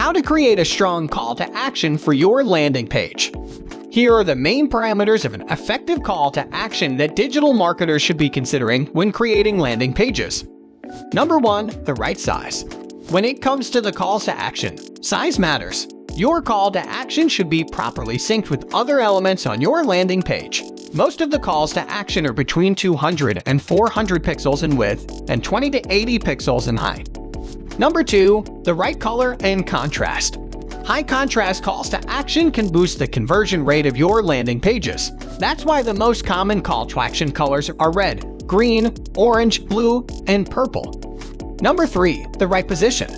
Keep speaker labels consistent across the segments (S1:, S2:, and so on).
S1: How to create a strong call to action for your landing page. Here are the main parameters of an effective call to action that digital marketers should be considering when creating landing pages. Number 1. The right size. When it comes to the calls to action, size matters. Your call to action should be properly synced with other elements on your landing page. Most of the calls to action are between 200 and 400 pixels in width and 20 to 80 pixels in height. Number 2. The right color and contrast. High contrast calls to action can boost the conversion rate of your landing pages. That's why the most common call to action colors are red, green, orange, blue, and purple. Number 3. The right position.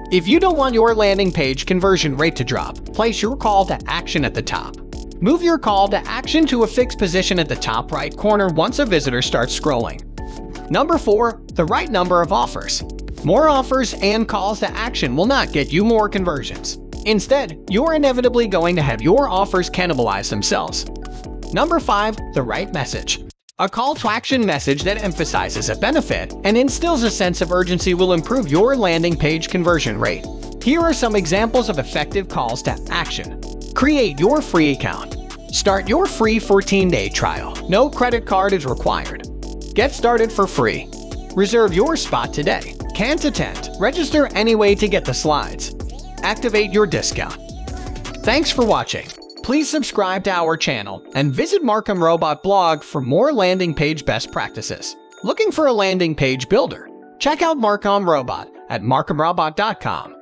S1: If you don't want your landing page conversion rate to drop, place your call to action at the top. Move your call to action to a fixed position at the top right corner once a visitor starts scrolling. Number 4. The right number of offers. More offers and calls to action will not get you more conversions. Instead, you're inevitably going to have your offers cannibalize themselves. Number 5. The right message. A call to action message that emphasizes a benefit and instills a sense of urgency will improve your landing page conversion rate. Here are some examples of effective calls to action. Create your free account. Start your free 14-day trial. No credit card is required. Get started for free. Reserve your spot today. Can't attend. Register anyway to get the slides. Activate your discount. Thanks for watching. Please subscribe to our channel and visit Markham Robot blog for more landing page best practices. Looking for a landing page builder? Check out Markham Robot at markhamrobot.com.